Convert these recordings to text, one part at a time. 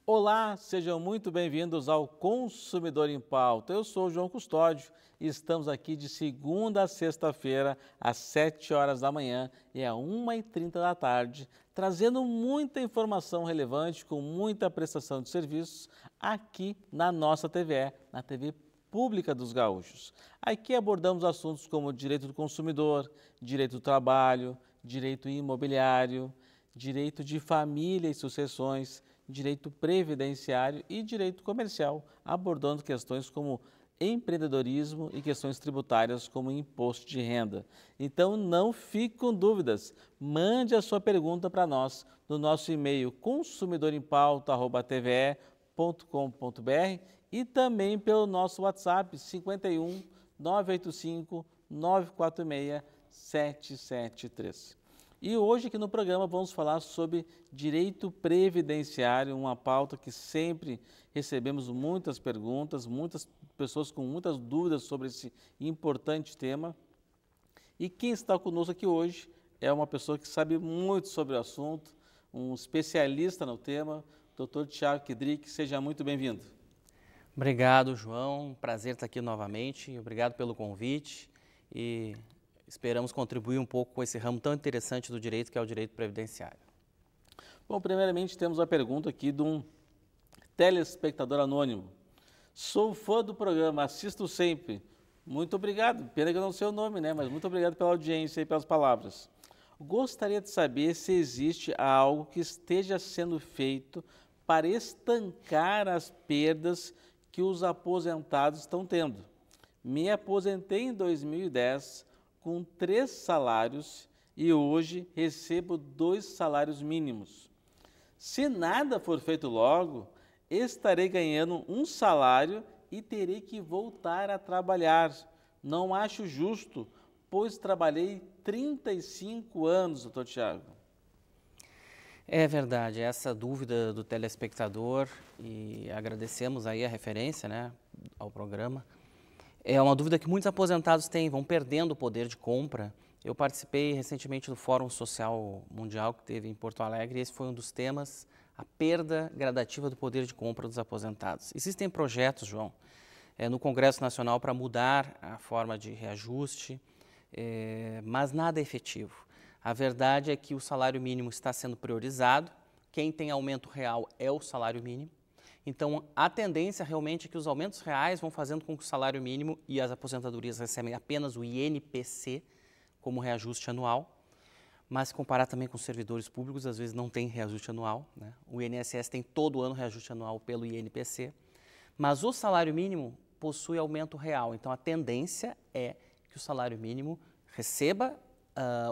Olá, sejam muito bem-vindos ao Consumidor em Pauta. Eu sou o João Custódio e estamos aqui de segunda a sexta-feira, às 7 horas da manhã e às 1h30 da tarde, trazendo muita informação relevante com muita prestação de serviços aqui na nossa TVE, na TV Pública dos Gaúchos. Aqui abordamos assuntos como direito do consumidor, direito do trabalho, direito imobiliário, direito de família e sucessões, direito previdenciário e direito comercial, abordando questões como empreendedorismo e questões tributárias como imposto de renda. Então não fique com dúvidas, mande a sua pergunta para nós no nosso e-mail consumidorempauta@tve.com.br e também pelo nosso WhatsApp 51 985 946 773. E hoje aqui no programa vamos falar sobre direito previdenciário, uma pauta que sempre recebemos muitas perguntas, muitas pessoas com muitas dúvidas sobre esse importante tema. E quem está conosco aqui hoje é uma pessoa que sabe muito sobre o assunto, um especialista no tema, Dr. Tiago Kidrick, seja muito bem-vindo. Obrigado, João, prazer estar aqui novamente, obrigado pelo convite e esperamos contribuir um pouco com esse ramo tão interessante do direito, que é o direito previdenciário. Bom, primeiramente temos a pergunta aqui de um telespectador anônimo. Sou fã do programa, assisto sempre. Muito obrigado, pena que eu não sei o nome, né? Mas muito obrigado pela audiência e pelas palavras. Gostaria de saber se existe algo que esteja sendo feito para estancar as perdas que os aposentados estão tendo. Me aposentei em 2010 com 3 salários e hoje recebo 2 salários mínimos. Se nada for feito logo, estarei ganhando 1 salário e terei que voltar a trabalhar. Não acho justo, pois trabalhei 35 anos, doutor Tiago. É verdade, essa dúvida do telespectador, e agradecemos aí a referência, né, ao programa. É uma dúvida que muitos aposentados têm, vão perdendo o poder de compra. Eu participei recentemente do Fórum Social Mundial que teve em Porto Alegre e esse foi um dos temas, a perda gradativa do poder de compra dos aposentados. Existem projetos, João, no Congresso Nacional para mudar a forma de reajuste, mas nada é efetivo. A verdade é que o salário mínimo está sendo priorizado, quem tem aumento real é o salário mínimo. Então, a tendência realmente é que os aumentos reais vão fazendo com que o salário mínimo e as aposentadorias recebem apenas o INPC como reajuste anual, mas se comparar também com os servidores públicos, às vezes não tem reajuste anual, né? O INSS tem todo ano reajuste anual pelo INPC, mas o salário mínimo possui aumento real. Então, a tendência é que o salário mínimo receba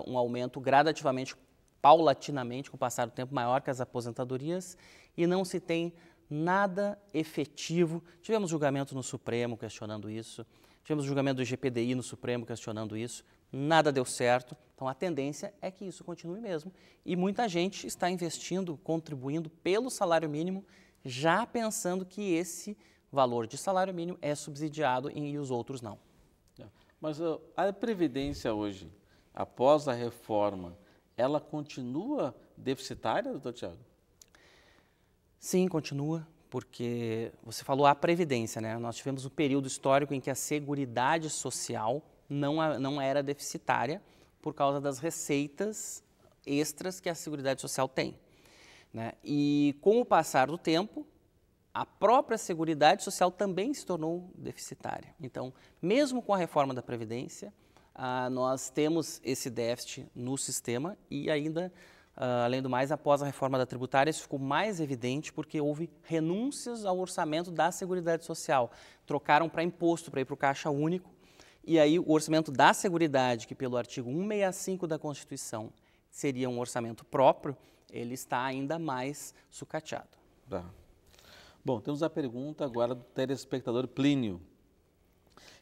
um aumento gradativamente, paulatinamente, com o passar do tempo, maior que as aposentadorias e não se tem nada efetivo. Tivemos julgamento no Supremo questionando isso, tivemos julgamento do GPDI no Supremo questionando isso, nada deu certo. Então a tendência é que isso continue mesmo e muita gente está investindo, contribuindo pelo salário mínimo, já pensando que esse valor de salário mínimo é subsidiado e os outros não. Mas a Previdência hoje, após a reforma, ela continua deficitária, doutor Tiago? Sim, continua, porque você falou a Previdência, né? Nós tivemos um período histórico em que a Seguridade Social não era deficitária por causa das receitas extras que a Seguridade Social tem, né? E com o passar do tempo, a própria Seguridade Social também se tornou deficitária. Então, mesmo com a reforma da Previdência, nós temos esse déficit no sistema e ainda, além do mais, após a reforma da tributária, isso ficou mais evidente porque houve renúncias ao orçamento da Seguridade Social. Trocaram para imposto, para ir para o Caixa Único, e aí o orçamento da Seguridade, que pelo artigo 165 da Constituição seria um orçamento próprio, ele está ainda mais sucateado. Tá. Bom, temos a pergunta agora do telespectador Plínio.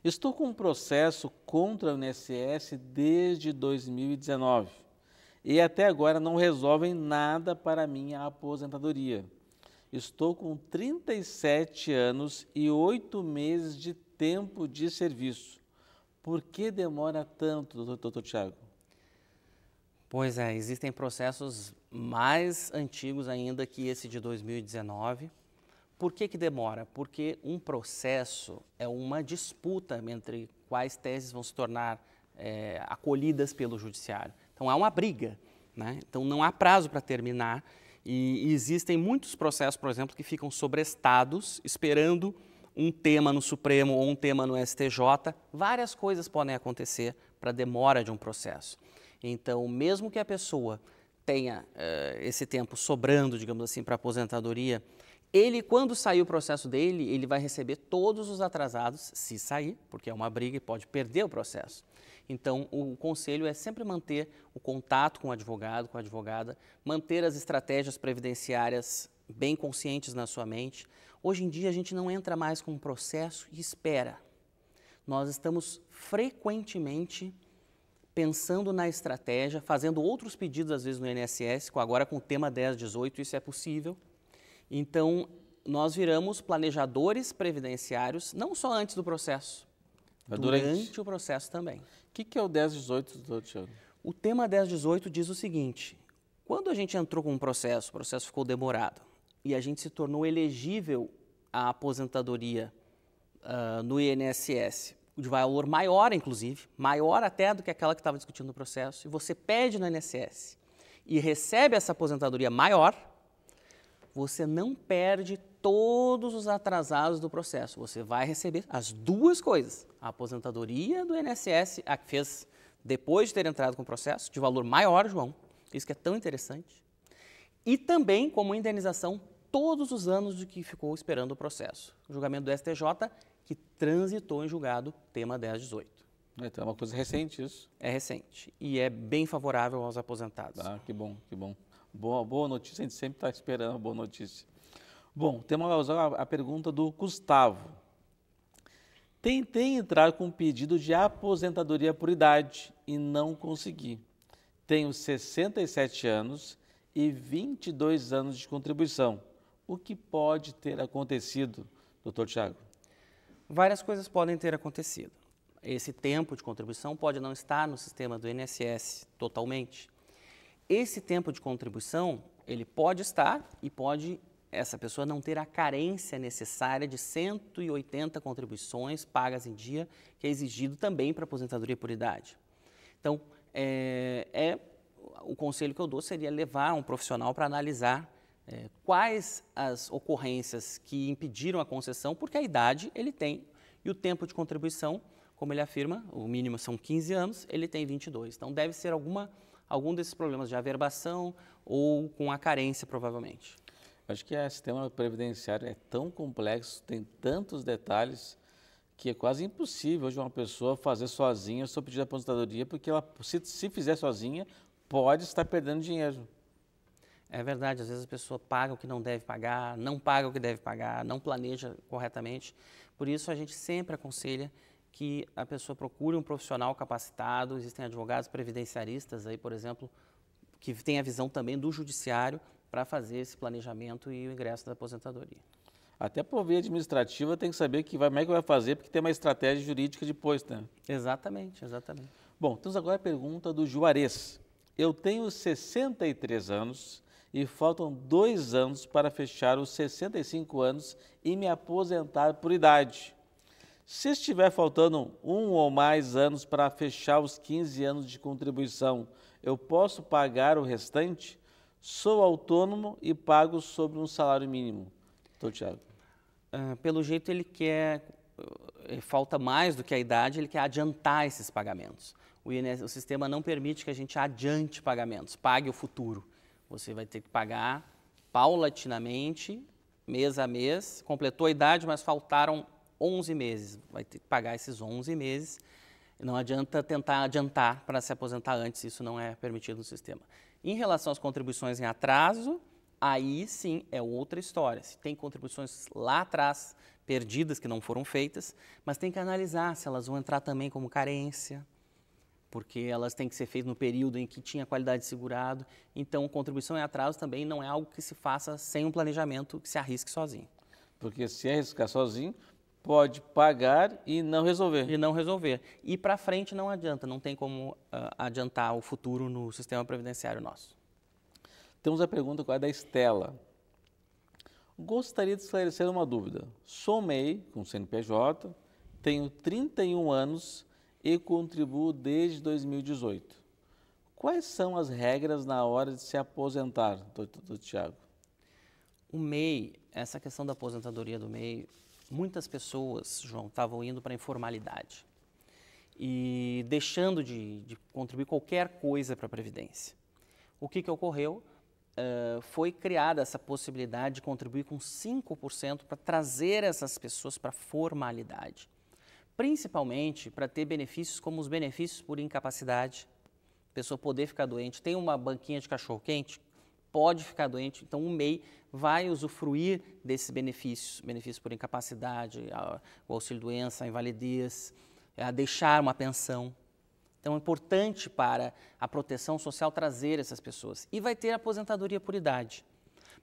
Estou com um processo contra o INSS desde 2019 e até agora não resolvem nada para a minha aposentadoria. Estou com 37 anos e 8 meses de tempo de serviço. Por que demora tanto, doutor Tiago? Pois é, existem processos mais antigos ainda que esse de 2019. Por que que demora? Porque um processo é uma disputa entre quais teses vão se tornar acolhidas pelo judiciário. Então, há uma briga, né? Então, não há prazo para terminar e existem muitos processos, por exemplo, que ficam sobrestados, esperando um tema no Supremo ou um tema no STJ. Várias coisas podem acontecer para a demora de um processo. Então, mesmo que a pessoa tenha esse tempo sobrando, digamos assim, para aposentadoria, ele, quando sair o processo dele, ele vai receber todos os atrasados, se sair, porque é uma briga e pode perder o processo. Então, o conselho é sempre manter o contato com o advogado, com a advogada, manter as estratégias previdenciárias bem conscientes na sua mente. Hoje em dia, a gente não entra mais com um processo e espera. Nós estamos frequentemente pensando na estratégia, fazendo outros pedidos, às vezes, no INSS, agora com o tema 1018, isso é possível. Então, nós viramos planejadores previdenciários, não só antes do processo, durante o processo também. O que é o 1018, doutor Tiago? O tema 1018 diz o seguinte: quando a gente entrou com um processo, o processo ficou demorado, e a gente se tornou elegível à aposentadoria no INSS, de valor maior, inclusive, maior até do que aquela que estava discutindo no processo, e você pede no INSS e recebe essa aposentadoria maior, você não perde todos os atrasados do processo. Você vai receber as duas coisas. A aposentadoria do INSS, a que fez depois de ter entrado com o processo, de valor maior, João, isso que é tão interessante. E também, como indenização, todos os anos de que ficou esperando o processo. O julgamento do STJ, que transitou em julgado, tema 1018. Então é uma coisa recente isso? É recente e é bem favorável aos aposentados. Ah, que bom, que bom. Boa notícia, a gente sempre está esperando a boa notícia. Bom, temos a pergunta do Gustavo. Tentei entrar com um pedido de aposentadoria por idade e não consegui. Tenho 67 anos e 22 anos de contribuição. O que pode ter acontecido, doutor Tiago? Várias coisas podem ter acontecido. Esse tempo de contribuição pode não estar no sistema do INSS totalmente. Esse tempo de contribuição, ele pode estar e pode essa pessoa não ter a carência necessária de 180 contribuições pagas em dia, que é exigido também para aposentadoria por idade. Então, o conselho que eu dou seria levar um profissional para analisar quais as ocorrências que impediram a concessão, porque a idade ele tem e o tempo de contribuição, como ele afirma, o mínimo são 15 anos, ele tem 22. Então, deve ser algum desses problemas de averbação ou com a carência, provavelmente. Acho que o sistema previdenciário é tão complexo, tem tantos detalhes, que é quase impossível hoje uma pessoa fazer sozinha o seu pedido de aposentadoria, porque ela, se fizer sozinha, pode estar perdendo dinheiro. É verdade, às vezes a pessoa paga o que não deve pagar, não paga o que deve pagar, não planeja corretamente. Por isso, a gente sempre aconselha que a pessoa procure um profissional capacitado. Existem advogados previdenciaristas aí, por exemplo, que têm a visão também do judiciário para fazer esse planejamento e o ingresso da aposentadoria. Até por via administrativa tem que saber como é que vai fazer, porque tem uma estratégia jurídica depois, né? Exatamente, exatamente. Bom, temos agora a pergunta do Juarez. Eu tenho 63 anos e faltam 2 anos para fechar os 65 anos e me aposentar por idade. Se estiver faltando 1 ou mais anos para fechar os 15 anos de contribuição, eu posso pagar o restante? Sou autônomo e pago sobre um salário mínimo. Doutor Tiago. Pelo jeito ele quer, falta mais do que a idade, ele quer adiantar esses pagamentos. O sistema não permite que a gente adiante pagamentos, pague o futuro. Você vai ter que pagar paulatinamente, mês a mês, completou a idade, mas faltaram 11 meses. Vai ter que pagar esses 11 meses. Não adianta tentar adiantar para se aposentar antes, isso não é permitido no sistema. Em relação às contribuições em atraso, aí sim é outra história. Se tem contribuições lá atrás, perdidas, que não foram feitas, mas tem que analisar se elas vão entrar também como carência, porque elas têm que ser feitas no período em que tinha qualidade de segurado. Então, contribuição em atraso também não é algo que se faça sem um planejamento que se arrisque sozinho. Porque se arriscar sozinho, pode pagar e não resolver. E não resolver. E para frente não adianta, não tem como adiantar o futuro no sistema previdenciário nosso. Temos a pergunta agora da Estela. Gostaria de esclarecer uma dúvida. Sou MEI com CNPJ, tenho 31 anos e contribuo desde 2018. Quais são as regras na hora de se aposentar, doutor Tiago? O MEI, essa questão da aposentadoria do MEI, muitas pessoas, João, estavam indo para a informalidade e deixando de contribuir qualquer coisa para a Previdência. O que ocorreu? Foi criada essa possibilidade de contribuir com 5% para trazer essas pessoas para a formalidade. Principalmente para ter benefícios como os benefícios por incapacidade, a pessoa poder ficar doente, tem uma banquinha de cachorro-quente, pode ficar doente, então o MEI vai usufruir desses benefícios, benefícios por incapacidade, o auxílio-doença, a invalidez, a deixar uma pensão. Então é importante para a proteção social trazer essas pessoas. E vai ter aposentadoria por idade.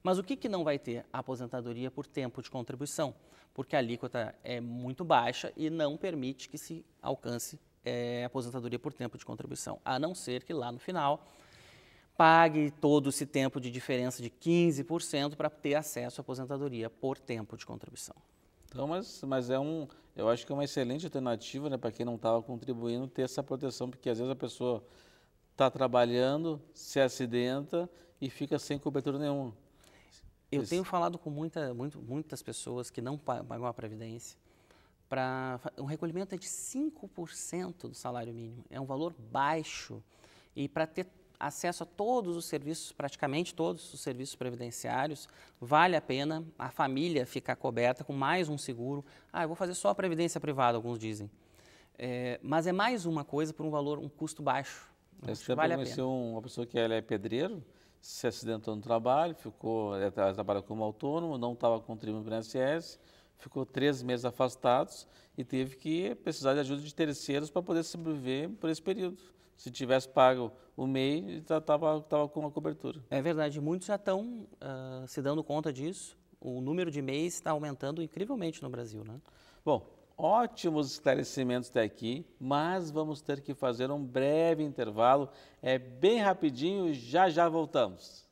Mas o que não vai ter? A aposentadoria por tempo de contribuição, porque a alíquota é muito baixa e não permite que se alcance aposentadoria por tempo de contribuição, a não ser que lá no final pague todo esse tempo de diferença de 15% para ter acesso à aposentadoria por tempo de contribuição. Então, mas eu acho que é uma excelente alternativa, né, para quem não estava contribuindo ter essa proteção, porque às vezes a pessoa está trabalhando, se acidenta e fica sem cobertura nenhuma. Eu tenho falado com muitas pessoas que não pagam a Previdência. O recolhimento é de 5% do salário mínimo, é um valor baixo. E para ter acesso a todos os serviços, praticamente todos os serviços previdenciários, vale a pena a família ficar coberta com mais um seguro. Eu vou fazer só a previdência privada, alguns dizem. Mas é mais uma coisa por um custo baixo. Você vale conheceu uma pessoa que ela é pedreiro, se acidentou no trabalho, ela trabalha como autônomo, não estava contribuindo para o INSS, ficou 3 meses afastados e teve que precisar de ajuda de terceiros para poder sobreviver por esse período. Se tivesse pago o MEI, estava com uma cobertura. É verdade, muitos já estão se dando conta disso. O número de MEIs está aumentando incrivelmente no Brasil, né? Bom, ótimos esclarecimentos até aqui, mas vamos ter que fazer um breve intervalo. É bem rapidinho, já voltamos.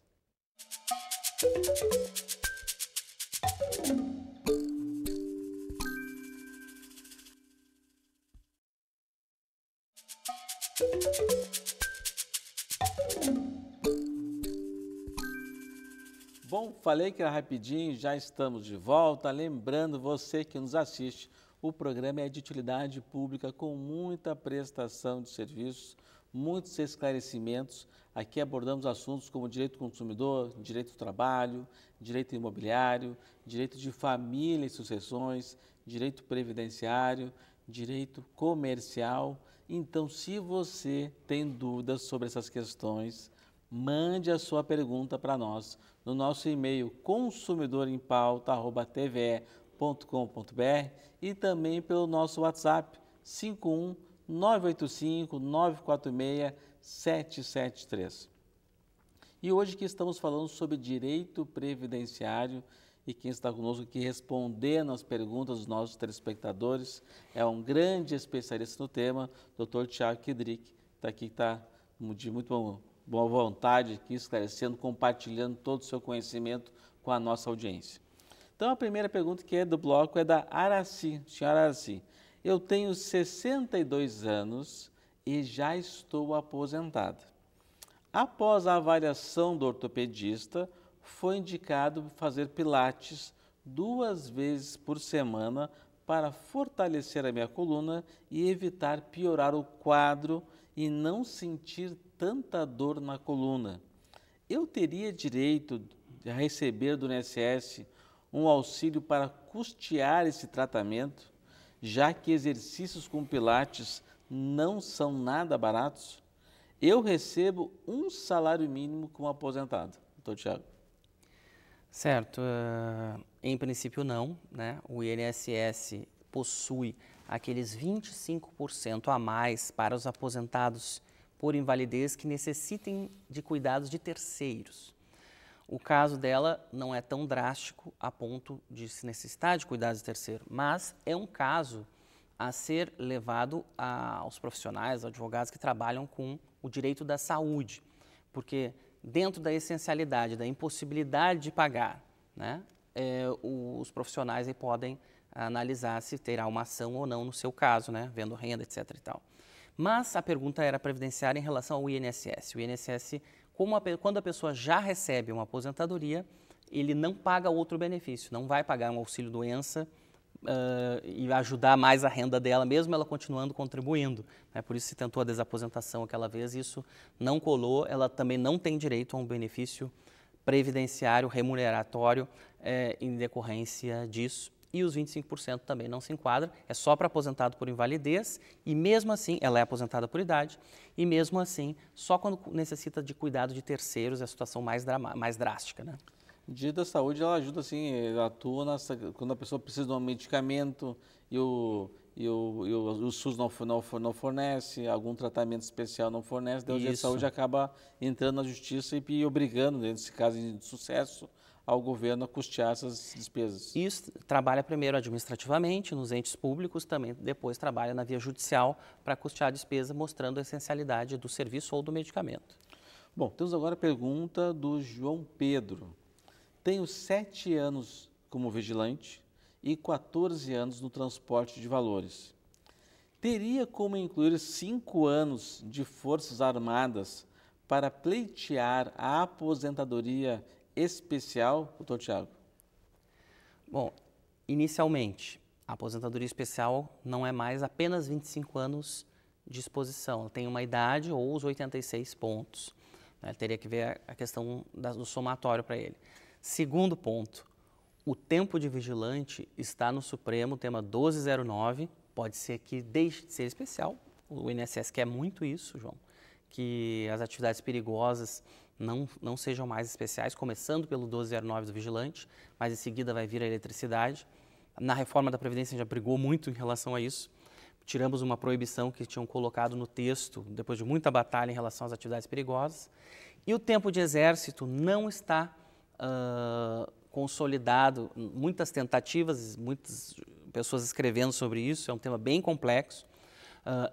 Bom, falei que era rapidinho, já estamos de volta. Lembrando você que nos assiste, o programa é de utilidade pública com muita prestação de serviços, muitos esclarecimentos. Aqui abordamos assuntos como direito do consumidor, direito do trabalho, direito imobiliário, direito de família e sucessões, direito previdenciário, direito comercial. Então, se você tem dúvidas sobre essas questões, mande a sua pergunta para nós no nosso e-mail consumidorempauta@tve.com.br e também pelo nosso WhatsApp 51 985 946 773. E hoje que estamos falando sobre direito previdenciário e quem está conosco aqui respondendo as perguntas dos nossos telespectadores é um grande especialista no tema, Dr. Tiago Kidrick, está de muito boa vontade aqui, esclarecendo, compartilhando todo o seu conhecimento com a nossa audiência. Então, a primeira pergunta que é do bloco é da Araci. Senhora Araci, eu tenho 62 anos e já estou aposentada. Após a avaliação do ortopedista, foi indicado fazer pilates 2 vezes por semana para fortalecer a minha coluna e evitar piorar o quadro e não sentir tanta dor na coluna. Eu teria direito a receber do INSS um auxílio para custear esse tratamento, já que exercícios com pilates não são nada baratos? Eu recebo um salário mínimo como aposentado. Doutor Tiago. Certo. Em princípio não, né? O INSS possui aqueles 25% a mais para os aposentados por invalidez que necessitem de cuidados de terceiros. O caso dela não é tão drástico a ponto de se necessitar de cuidados de terceiro, mas é um caso a ser levado aos profissionais, aos advogados que trabalham com o direito da saúde, porque dentro da essencialidade, da impossibilidade de pagar, né, os profissionais aí podem analisar se terá uma ação ou não no seu caso, né, vendo renda, etc. e tal. Mas a pergunta era previdenciária em relação ao INSS. O INSS, quando a pessoa já recebe uma aposentadoria, ele não paga outro benefício, não vai pagar um auxílio-doença e ajudar mais a renda dela, mesmo ela continuando contribuindo. Né? Por isso se tentou a desaposentação aquela vez, isso não colou, ela também não tem direito a um benefício previdenciário remuneratório em decorrência disso. E os 25% também não se enquadra, é só para aposentado por invalidez e mesmo assim, ela é aposentada por idade, e mesmo assim, só quando necessita de cuidado de terceiros é a situação mais drástica, né? O Dia da Saúde, ela ajuda assim, ela atua quando a pessoa precisa de um medicamento e o SUS não fornece, algum tratamento especial não fornece, daí o Dia da Saúde acaba entrando na justiça e obrigando, nesse caso de sucesso, ao governo a custear essas despesas. Isso trabalha primeiro administrativamente nos entes públicos, também depois trabalha na via judicial para custear a despesa, mostrando a essencialidade do serviço ou do medicamento. Bom, temos agora a pergunta do João Pedro. Tenho 7 anos como vigilante e 14 anos no transporte de valores. Teria como incluir 5 anos de Forças Armadas para pleitear a aposentadoria especial, doutor Tiago? Bom, inicialmente, a aposentadoria especial não é mais apenas 25 anos de exposição, ela tem uma idade ou os 86 pontos. Né? Teria que ver a questão do somatório para ele. Segundo ponto, o tempo de vigilante está no Supremo, tema 1209, pode ser que deixe de ser especial, o INSS quer muito isso, João, que as atividades perigosas não sejam mais especiais, começando pelo 1209 do vigilante, mas em seguida vai vir a eletricidade. Na reforma da Previdência já brigou muito em relação a isso. Tiramos uma proibição que tinham colocado no texto, depois de muita batalha em relação às atividades perigosas. E o tempo de exército não está consolidado, muitas tentativas, muitas pessoas escrevendo sobre isso, é um tema bem complexo.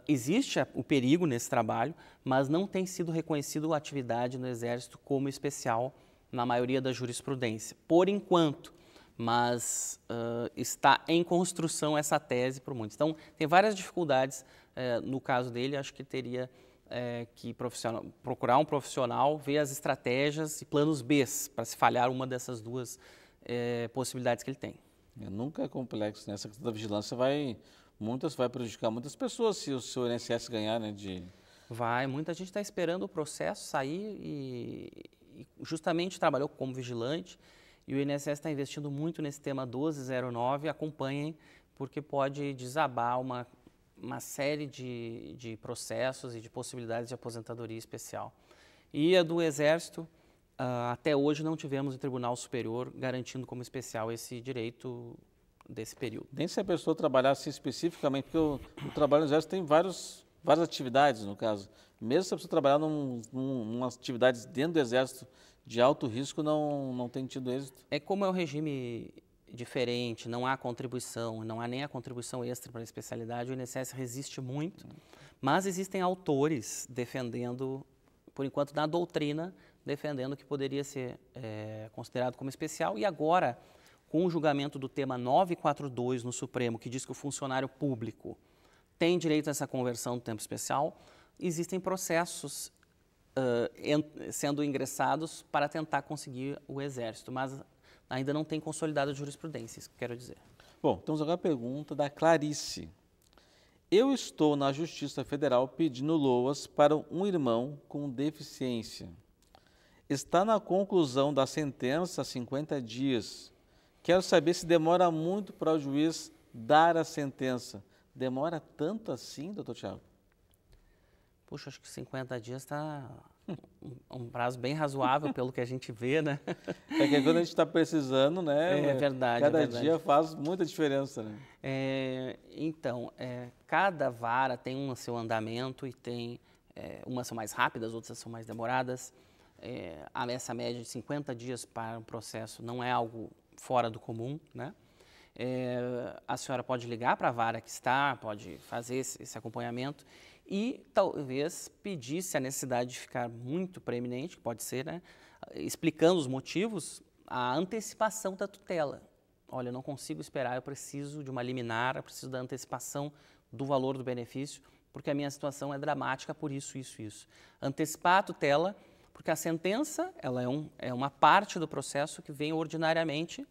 Existe o perigo nesse trabalho, mas não tem sido reconhecido a atividade no Exército como especial na maioria da jurisprudência, por enquanto, mas está em construção essa tese por muitos. Então, tem várias dificuldades no caso dele, acho que teria que procurar um profissional, ver as estratégias e planos B para se falhar uma dessas duas possibilidades que ele tem. Nunca é complexo, né? Essa questão da vigilância vai prejudicar muitas pessoas se o seu INSS ganhar, né? Muita gente está esperando o processo sair e justamente trabalhou como vigilante e o INSS está investindo muito nesse tema 1209, acompanhem, porque pode desabar uma série de processos e de possibilidades de aposentadoria especial. E a do Exército, até hoje não tivemos o Tribunal Superior garantindo como especial esse direito desse período. Nem se a pessoa trabalhasse especificamente, porque o trabalho no Exército tem várias atividades, no caso. Mesmo se a pessoa trabalhar numa atividade dentro do Exército de alto risco, não tem tido êxito. É como é um regime diferente, não há contribuição, não há nem a contribuição extra para a especialidade, o INSS resiste muito, mas existem autores defendendo, por enquanto na doutrina, defendendo que poderia ser considerado como especial e agora, com o julgamento do tema 942 no Supremo, que diz que o funcionário público tem direito a essa conversão do tempo especial, existem processos sendo ingressados para tentar conseguir o Exército, mas ainda não tem consolidado a jurisprudência, isso que eu quero dizer. Bom, temos agora a pergunta da Clarice. Eu estou na Justiça Federal pedindo LOAS para um irmão com deficiência. Está na conclusão da sentença 50 dias. Quero saber se demora muito para o juiz dar a sentença. Demora tanto assim, doutor Tiago? Puxa, acho que 50 dias está Um prazo bem razoável pelo que a gente vê, né? É que quando a gente está precisando, né? É verdade, cada é verdade. dia faz muita diferença, né? Então, cada vara tem um seu andamento e tem, umas são mais rápidas, outras são mais demoradas. Essa média de 50 dias para um processo não é algo fora do comum, né? A senhora pode ligar para a vara que está, pode fazer esse acompanhamento e talvez pedir, se a necessidade de ficar muito preeminente, que pode ser, né? Explicando os motivos, a antecipação da tutela. Olha, eu não consigo esperar, eu preciso de uma liminar, eu preciso da antecipação do valor do benefício, porque a minha situação é dramática por isso, isso, isso. Antecipar a tutela, porque a sentença ela é uma parte do processo que vem ordinariamente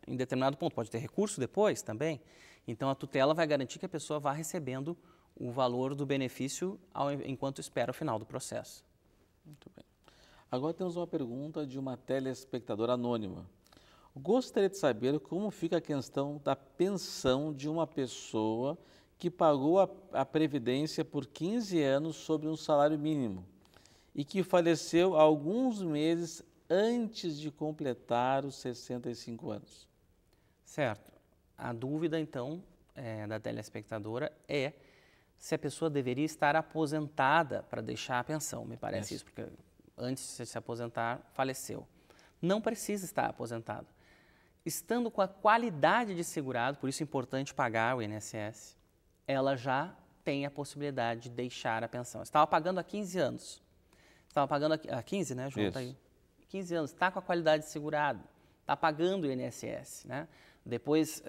em determinado ponto. Pode ter recurso depois também. Então, a tutela vai garantir que a pessoa vá recebendo o valor do benefício enquanto espera o final do processo. Muito bem. Agora temos uma pergunta de uma telespectadora anônima. Gostaria de saber como fica a questão da pensão de uma pessoa que pagou a Previdência por 15 anos sobre um salário mínimo e que faleceu alguns meses antes de completar os 65 anos. Certo. A dúvida, então, da telespectadora é se a pessoa deveria estar aposentada para deixar a pensão, me parece isso, porque antes de se aposentar, faleceu. Não precisa estar aposentado. Estando com a qualidade de segurado, por isso é importante pagar o INSS, ela já tem a possibilidade de deixar a pensão. Estava pagando há 15 anos. Estava pagando há 15, né, João? Tá aí. 15 anos, está com a qualidade de segurado, está pagando o INSS, né? Depois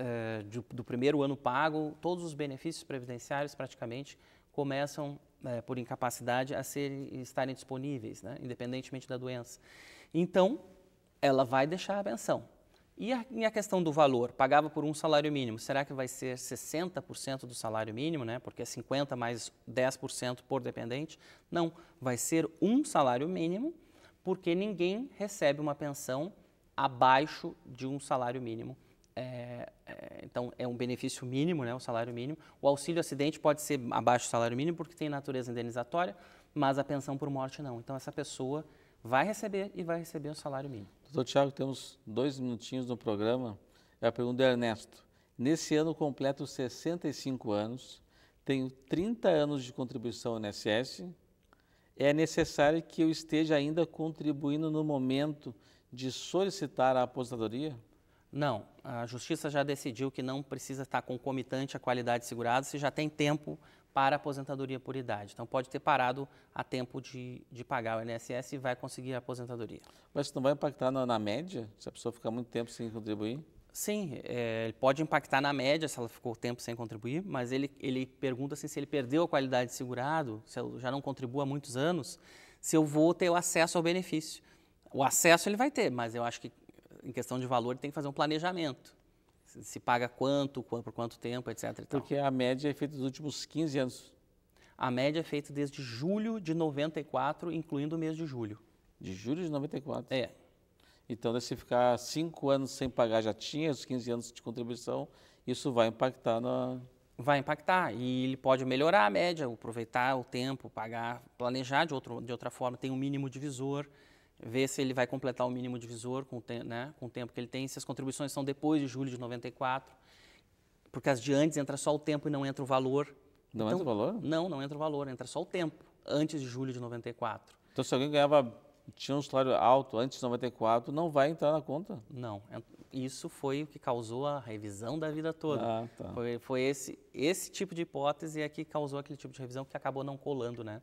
do primeiro ano pago, todos os benefícios previdenciários praticamente começam, por incapacidade, a estarem disponíveis, né? Independentemente da doença. Então, ela vai deixar a pensão. E a questão do valor? Pagava por um salário mínimo, será que vai ser 60% do salário mínimo, né? Porque é 50% mais 10% por dependente? Não, vai ser um salário mínimo, porque ninguém recebe uma pensão abaixo de um salário mínimo. Então, é um benefício mínimo, né, o salário mínimo. O auxílio acidente pode ser abaixo do salário mínimo porque tem natureza indenizatória, mas a pensão por morte não. Então, essa pessoa vai receber e vai receber o salário mínimo. Doutor Tiago, temos 2 minutinhos no programa. É a pergunta do Ernesto. Nesse ano completo 65 anos, tenho 30 anos de contribuição ao INSS. É necessário que eu esteja ainda contribuindo no momento de solicitar a aposentadoria? Não, a Justiça já decidiu que não precisa estar concomitante à qualidade de segurado se já tem tempo para a aposentadoria por idade. Então, pode ter parado a tempo de pagar o INSS e vai conseguir a aposentadoria. Mas isso não vai impactar na média, se a pessoa ficar muito tempo sem contribuir? Sim, ele pode impactar na média se ela ficou tempo sem contribuir, mas ele pergunta assim, se ele perdeu a qualidade de segurado, se eu já não contribuo há muitos anos, se eu vou ter o acesso ao benefício. O acesso ele vai ter, mas eu acho que em questão de valor ele tem que fazer um planejamento. Se paga quanto, por quanto tempo, etc. E tal. Porque a média é feita dos últimos 15 anos. A média é feita desde julho de 94, incluindo o mês de julho. De julho de 94? É. Então, se ficar 5 anos sem pagar, já tinha os 15 anos de contribuição, isso vai impactar na... Vai impactar e ele pode melhorar a média, aproveitar o tempo, pagar, planejar de outra forma, tem um mínimo divisor, ver se ele vai completar o mínimo divisor com o tempo que ele tem, se as contribuições são depois de julho de 94, porque as de antes entra só o tempo e não entra o valor. Não entra o valor? Não entra o valor, entra só o tempo, antes de julho de 94. Então, se alguém tinha um salário alto antes de 94, não vai entrar na conta? Não, isso foi o que causou a revisão da vida toda. Ah, tá. Foi esse tipo de hipótese é que causou aquele tipo de revisão que acabou não colando, né?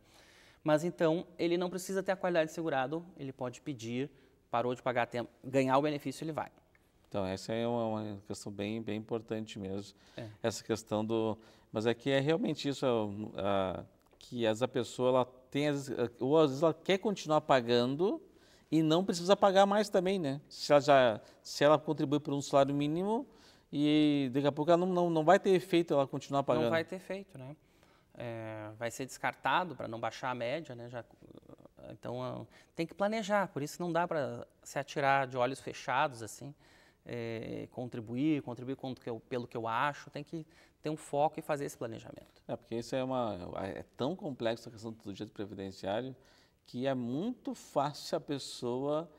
Mas então, ele não precisa ter a qualidade de segurado, ele pode pedir, parou de pagar tempo, ganhar o benefício, ele vai. Então, essa é uma questão bem importante mesmo. Essa questão do... Mas é que é realmente isso, que a pessoa ela tem, ou às vezes ela quer continuar pagando e não precisa pagar mais também, né? Se ela contribui por um salário mínimo e daqui a pouco ela não vai ter efeito ela continuar pagando. Não vai ter efeito, né? Vai ser descartado para não baixar a média, né? Então, tem que planejar, por isso não dá para se atirar de olhos fechados, assim. contribuir pelo que eu acho, tem que ter um foco e fazer esse planejamento. Porque isso é tão complexo a questão do direito previdenciário que é muito fácil a pessoa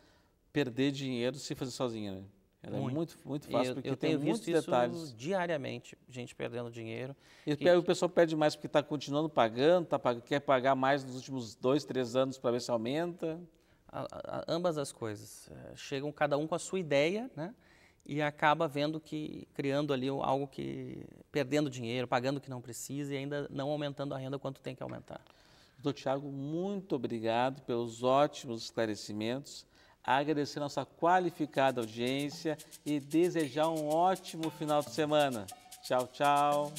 perder dinheiro se fazer sozinha, né? Ela é muito fácil porque tem muitos detalhes. Isso diariamente, gente perdendo dinheiro. E o pessoal perde mais porque está continuando pagando, quer pagar mais nos últimos 2, 3 anos para ver se aumenta. Ambas as coisas. Chegam cada um com a sua ideia, né? E acaba criando ali algo perdendo dinheiro, pagando o que não precisa e ainda não aumentando a renda quanto tem que aumentar. Doutor Tiago, muito obrigado pelos ótimos esclarecimentos. Agradecer a nossa qualificada audiência e desejar um ótimo final de semana. Tchau, tchau.